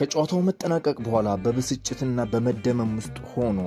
ከጨዋታው መጠናቀቅ በኋላ በብስጭትና በመደመም ውስጥ ሆኖ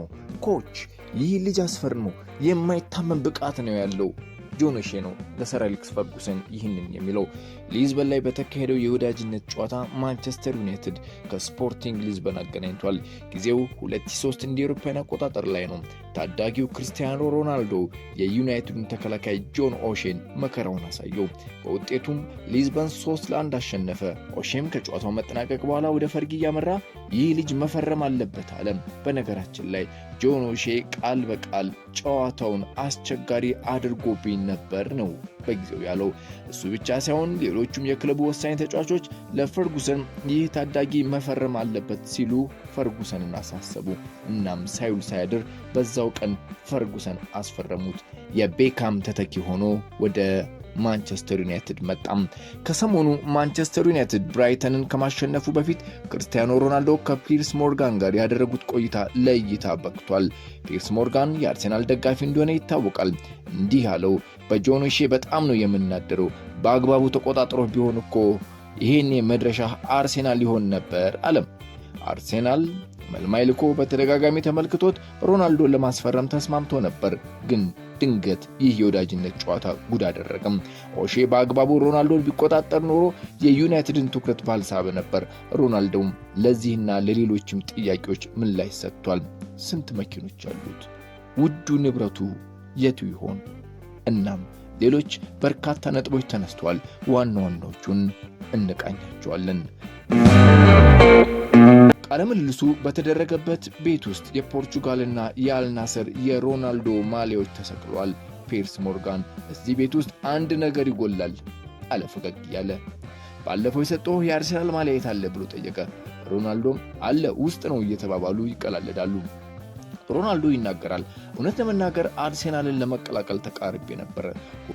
ኮች ይህ ልጅ አስፈርሞ የማይታመን ብቃት ነው ያለው ጆን ኦሼ ነው ለሰር አሌክስ ፈርጉሰን ይህንን የሚለው። ሊዝበን ላይ በተካሄደው የወዳጅነት ጨዋታ ማንቸስተር ዩናይትድ ከስፖርቲንግ ሊዝበን አገናኝቷል። ጊዜው 2003 እንደ አውሮፓውያን አቆጣጠር ላይ ነው። ታዳጊው ክርስቲያኖ ሮናልዶ የዩናይትዱን ተከላካይ ጆን ኦሼን መከራውን አሳየው። በውጤቱም ሊዝበን 3-1 አሸነፈ። ኦሼም ከጨዋታው መጠናቀቅ በኋላ ወደ ፈርጊ ያመራ ይህ ልጅ መፈረም አለበት አለ። በነገራችን ላይ ጆን ኦሼ ቃል በቃል ጨዋታውን አስቸጋሪ አድርጎብኝ ነበር ነው በጊዜው ያለው። እሱ ብቻ ሳይሆን ሌሎቹም የክለቡ ወሳኝ ተጫዋቾች ለፈርጉሰን ይህ ታዳጊ መፈረም አለበት ሲሉ ፈርጉሰንን አሳሰቡ። እናም ሳይውል ሳያድር በዛው ቀን ፈርጉሰን አስፈረሙት። የቤካም ተተኪ ሆኖ ወደ ማንቸስተር ዩናይትድ መጣም። ከሰሞኑ ማንቸስተር ዩናይትድ ብራይተንን ከማሸነፉ በፊት ክርስቲያኖ ሮናልዶ ከፒርስ ሞርጋን ጋር ያደረጉት ቆይታ ለእይታ በቅቷል። ፒርስ ሞርጋን የአርሴናል ደጋፊ እንደሆነ ይታወቃል። እንዲህ አለው፣ በጆን ኦሼ በጣም ነው የምናደረው። በአግባቡ ተቆጣጥሮ ቢሆን እኮ ይሄን መድረሻ አርሴናል ሊሆን ነበር አለም። አርሴናል መልማይ ልኮ በተደጋጋሚ ተመልክቶት ሮናልዶን ለማስፈረም ተስማምቶ ነበር። ግን ድንገት ይህ የወዳጅነት ጨዋታ ጉድ አደረገም። ኦሼ በአግባቡ ሮናልዶን ቢቆጣጠር ኖሮ የዩናይትድን ትኩረት ባልሳበ ነበር። ሮናልዶም ለዚህና ለሌሎችም ጥያቄዎች ምላሽ ሰጥቷል። ስንት መኪኖች አሉት? ውዱ ንብረቱ የቱ ይሆን? እናም ሌሎች በርካታ ነጥቦች ተነስተዋል። ዋና ዋናዎቹን እንቃኛቸዋለን። ቃለ ምልልሱ በተደረገበት ቤት ውስጥ የፖርቹጋልና የአልናስር የሮናልዶ ማሊያዎች ተሰቅሏል። ፒርስ ሞርጋን እዚህ ቤት ውስጥ አንድ ነገር ይጎላል አለ ፈገግ እያለ። ባለፈው የሰጠው የአርሴናል ማሊያ የት አለ ብሎ ጠየቀ። ሮናልዶም አለ ውስጥ ነው እየተባባሉ ይቀላለዳሉ። ሮናልዶ ይናገራል፣ እውነት ለመናገር አርሴናልን ለመቀላቀል ተቃርቤ ነበር።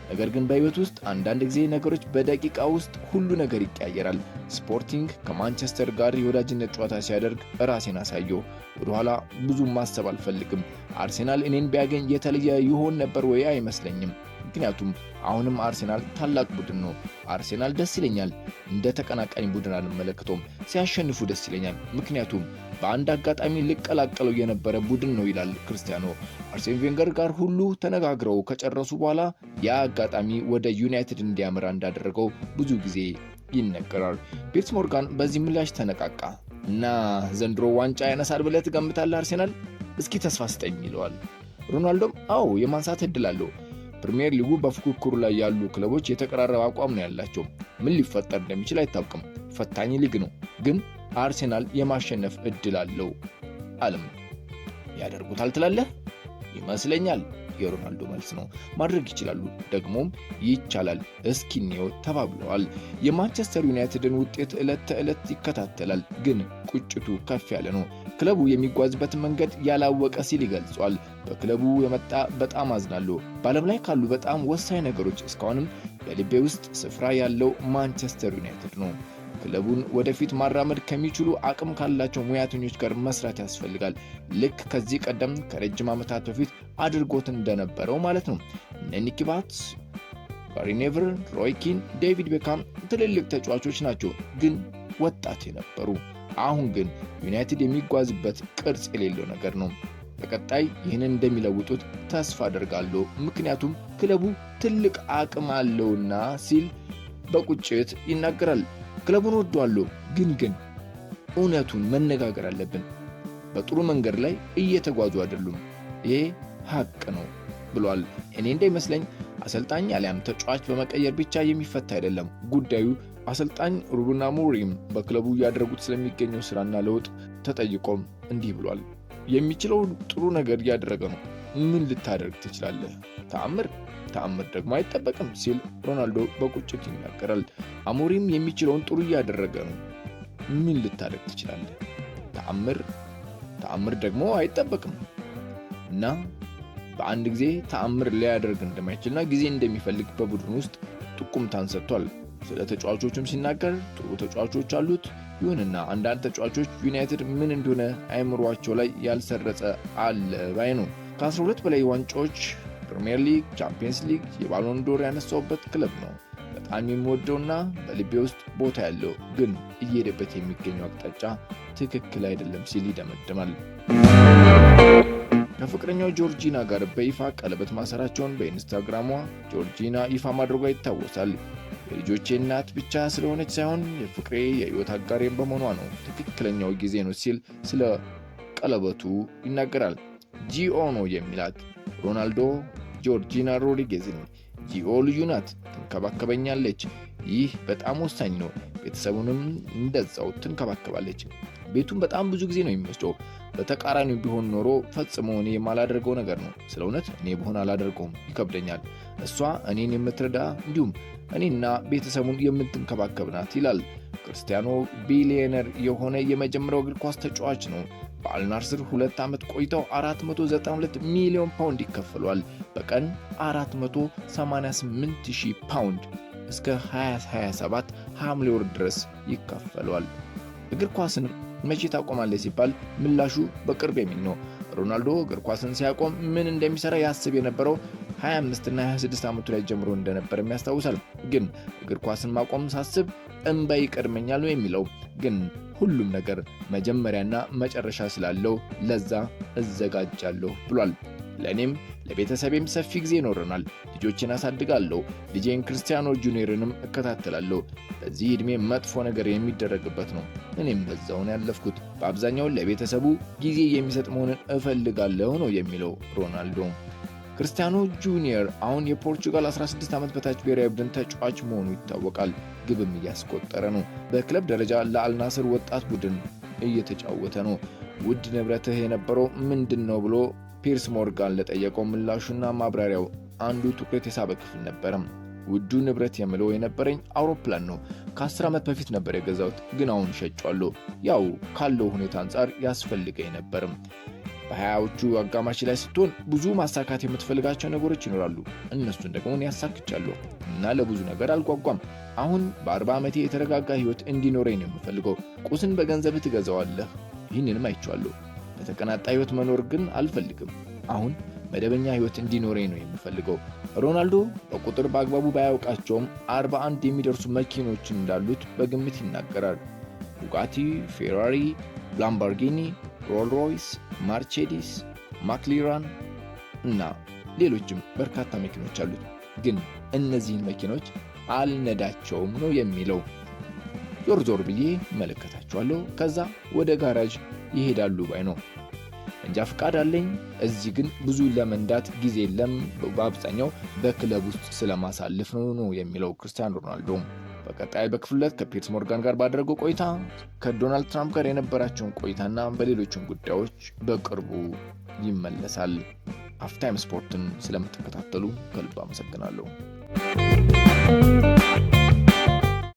ነገር ግን በህይወት ውስጥ አንዳንድ ጊዜ ነገሮች በደቂቃ ውስጥ ሁሉ ነገር ይቀያየራል። ስፖርቲንግ ከማንቸስተር ጋር የወዳጅነት ጨዋታ ሲያደርግ ራሴን አሳየው። ወደኋላ ብዙም ማሰብ አልፈልግም። አርሴናል እኔን ቢያገኝ የተለየ ይሆን ነበር ወይ? አይመስለኝም። ምክንያቱም አሁንም አርሴናል ታላቅ ቡድን ነው። አርሴናል ደስ ይለኛል። እንደ ተቀናቃኝ ቡድን አልመለከተውም። ሲያሸንፉ ደስ ይለኛል፣ ምክንያቱም በአንድ አጋጣሚ ሊቀላቀለው የነበረ ቡድን ነው ይላል ክርስቲያኖ። አርሴን ቬንገር ጋር ሁሉ ተነጋግረው ከጨረሱ በኋላ ያ አጋጣሚ ወደ ዩናይትድ እንዲያመራ እንዳደረገው ብዙ ጊዜ ይነገራል። ፒርስ ሞርጋን በዚህ ምላሽ ተነቃቃ እና ዘንድሮ ዋንጫ ያነሳል ብለህ ትገምታለህ አርሴናል? እስኪ ተስፋ ስጠኝ ይለዋል። ሮናልዶም አዎ የማንሳት እድል አለው። ፕሪሚየር ሊጉ በፉክክሩ ላይ ያሉ ክለቦች የተቀራረበ አቋም ነው ያላቸው። ምን ሊፈጠር እንደሚችል አይታወቅም። ፈታኝ ሊግ ነው፣ ግን አርሴናል የማሸነፍ እድል አለው አለም። ያደርጉታል ትላለህ? ይመስለኛል የሮናልዶ መልስ ነው። ማድረግ ይችላሉ፣ ደግሞም ይቻላል፣ እስኪ እንየው ተባብለዋል። የማንቸስተር ዩናይትድን ውጤት ዕለት ተዕለት ይከታተላል፣ ግን ቁጭቱ ከፍ ያለ ነው። ክለቡ የሚጓዝበት መንገድ ያላወቀ ሲል ይገልጿል። በክለቡ የመጣ በጣም አዝናለሁ። በዓለም ላይ ካሉ በጣም ወሳኝ ነገሮች እስካሁንም በልቤ ውስጥ ስፍራ ያለው ማንቸስተር ዩናይትድ ነው። ክለቡን ወደፊት ማራመድ ከሚችሉ አቅም ካላቸው ሙያተኞች ጋር መስራት ያስፈልጋል። ልክ ከዚህ ቀደም ከረጅም ዓመታት በፊት አድርጎት እንደነበረው ማለት ነው። ኒኪ ባትስ፣ ጋሪ ኔቭል፣ ሮይ ኪን፣ ዴቪድ ቤካም ትልልቅ ተጫዋቾች ናቸው፣ ግን ወጣት የነበሩ። አሁን ግን ዩናይትድ የሚጓዝበት ቅርጽ የሌለው ነገር ነው። በቀጣይ ይህንን እንደሚለውጡት ተስፋ አደርጋለሁ፣ ምክንያቱም ክለቡ ትልቅ አቅም አለውና ሲል በቁጭት ይናገራል። ክለቡን ወደዋለሁ፣ ግን እውነቱን መነጋገር አለብን። በጥሩ መንገድ ላይ እየተጓዙ አይደሉም። ይሄ ሀቅ ነው ብሏል። እኔ እንደሚመስለኝ አሰልጣኝ አሊያም ተጫዋች በመቀየር ብቻ የሚፈታ አይደለም ጉዳዩ። አሰልጣኝ ሩበን አሞሪም በክለቡ ያደረጉት ስለሚገኘው ስራና ለውጥ ተጠይቆም እንዲህ ብሏል። የሚችለው ጥሩ ነገር እያደረገ ነው። ምን ልታደርግ ትችላለህ? ተአምር ደግሞ አይጠበቅም ሲል ሮናልዶ በቁጭት ይናገራል። አሞሪም የሚችለውን ጥሩ እያደረገ ነው። ምን ልታደርግ ትችላለህ? ተአምር ደግሞ አይጠበቅም እና በአንድ ጊዜ ተአምር ሊያደርግ እንደማይችልና ጊዜ እንደሚፈልግ በቡድን ውስጥ ጥቁምታን ሰጥቷል። ስለ ተጫዋቾችም ሲናገር ጥሩ ተጫዋቾች አሉት። ይሁንና አንዳንድ ተጫዋቾች ዩናይትድ ምን እንደሆነ አይምሯቸው ላይ ያልሰረጸ አለ ባይ ነው። ከ12 በላይ ዋንጫዎች ፕሪሚየር ሊግ፣ ቻምፒየንስ ሊግ፣ የባሎን ዶር ያነሳውበት ክለብ ነው። በጣም የሚወደውና በልቤ ውስጥ ቦታ ያለው ግን እየሄደበት የሚገኘው አቅጣጫ ትክክል አይደለም ሲል ይደመድማል። ከፍቅረኛው ጆርጂና ጋር በይፋ ቀለበት ማሰራቸውን በኢንስታግራሟ ጆርጂና ይፋ ማድረጓ ይታወሳል። የልጆቼ እናት ብቻ ስለሆነች ሳይሆን የፍቅሬ የህይወት አጋሬም በመሆኗ ነው፣ ትክክለኛው ጊዜ ነው ሲል ስለ ቀለበቱ ይናገራል። ጂኦ ነው የሚላት ሮናልዶ ጆርጂና ሮድሪጌዝን። ጂኦ ልዩ ናት፣ ትንከባከበኛለች። ይህ በጣም ወሳኝ ነው። ቤተሰቡንም እንደዛው ትንከባከባለች። ቤቱን በጣም ብዙ ጊዜ ነው የሚወስደው። በተቃራኒው ቢሆን ኖሮ ፈጽሞ እኔ የማላደርገው ነገር ነው። ስለ እውነት እኔ ብሆን አላደርገውም፣ ይከብደኛል። እሷ እኔን የምትረዳ እንዲሁም እኔና ቤተሰቡን የምትንከባከብ ናት ይላል። ክርስቲያኖ ቢሊየነር የሆነ የመጀመሪያው እግር ኳስ ተጫዋች ነው። በአልናስር 2 ዓመት ቆይተው 492 ሚሊዮን ፓውንድ ይከፈሏል። በቀን 488,000 ፓውንድ እስከ 2027 ሐምሌ ወር ድረስ ይከፈሏል። እግር ኳስን መቼ ታቆማለህ ሲባል ምላሹ በቅርብ የሚል ነው። ሮናልዶ እግር ኳስን ሲያቆም ምን እንደሚሰራ ያስብ የነበረው 25 እና 26 ዓመቱ ላይ ጀምሮ እንደነበርም ያስታውሳል። ግን እግር ኳስን ማቆም ሳስብ እንባ ይቀድመኛል ነው የሚለው። ግን ሁሉም ነገር መጀመሪያና መጨረሻ ስላለው ለዛ እዘጋጃለሁ ብሏል። ለእኔም ለቤተሰቤም ሰፊ ጊዜ ይኖረናል። ልጆችን አሳድጋለሁ። ልጄን ክርስቲያኖ ጁኒየርንም እከታተላለሁ። በዚህ ዕድሜ መጥፎ ነገር የሚደረግበት ነው። እኔም በዛው ነው ያለፍኩት። በአብዛኛው ለቤተሰቡ ጊዜ የሚሰጥ መሆንን እፈልጋለሁ ነው የሚለው ሮናልዶ። ክርስቲያኖ ጁኒየር አሁን የፖርቹጋል 16 ዓመት በታች ብሔራዊ ቡድን ተጫዋች መሆኑ ይታወቃል። ግብም እያስቆጠረ ነው። በክለብ ደረጃ ለአልናስር ወጣት ቡድን እየተጫወተ ነው። ውድ ንብረትህ የነበረው ምንድን ነው ብሎ ፒርስ ሞርጋን ለጠየቀው ምላሹና ማብራሪያው አንዱ ትኩረት የሳበ ክፍል ነበረ። ውዱ ንብረት የምለው የነበረኝ አውሮፕላን ነው። ከ10 ዓመት በፊት ነበር የገዛሁት፣ ግን አሁን ሸጬዋለሁ። ያው ካለው ሁኔታ አንጻር ያስፈልገኝ ነበርም። በ20ዎቹ አጋማሽ ላይ ስትሆን ብዙ ማሳካት የምትፈልጋቸው ነገሮች ይኖራሉ። እነሱን ደግሞ እኔ ያሳክቻለሁ እና ለብዙ ነገር አልጓጓም። አሁን በ40 ዓመቴ የተረጋጋ ህይወት እንዲኖረኝ ነው የምፈልገው። ቁስን በገንዘብ ትገዛዋለህ፣ ይህንንም አይቼዋለሁ። በተቀናጣ ህይወት መኖር ግን አልፈልግም። አሁን መደበኛ ህይወት እንዲኖረኝ ነው የምፈልገው። ሮናልዶ በቁጥር በአግባቡ ባያውቃቸውም 41 የሚደርሱ መኪኖችን እንዳሉት በግምት ይናገራል። ቡጋቲ፣ ፌራሪ፣ ላምቦርጊኒ፣ ሮልስ ሮይስ፣ ማርቼዲስ፣ ማክሊራን እና ሌሎችም በርካታ መኪኖች አሉት። ግን እነዚህን መኪኖች አልነዳቸውም ነው የሚለው። ዞር ዞር ብዬ መለከታቸዋለሁ፣ ከዛ ወደ ጋራጅ ይሄዳሉ ባይ ነው። እንጃ ፍቃድ አለኝ፣ እዚህ ግን ብዙ ለመንዳት ጊዜ የለም፣ በአብዛኛው በክለብ ውስጥ ስለማሳልፍ ነው የሚለው ክርስቲያኖ ሮናልዶ። በቀጣይ በክፍል 2 ከፒርስ ሞርጋን ጋር ባደረገው ቆይታ ከዶናልድ ትራምፕ ጋር የነበራቸውን ቆይታና በሌሎችም ጉዳዮች በቅርቡ ይመለሳል። ሃፍታይም ስፖርትን ስለምትከታተሉ ከልብ አመሰግናለሁ።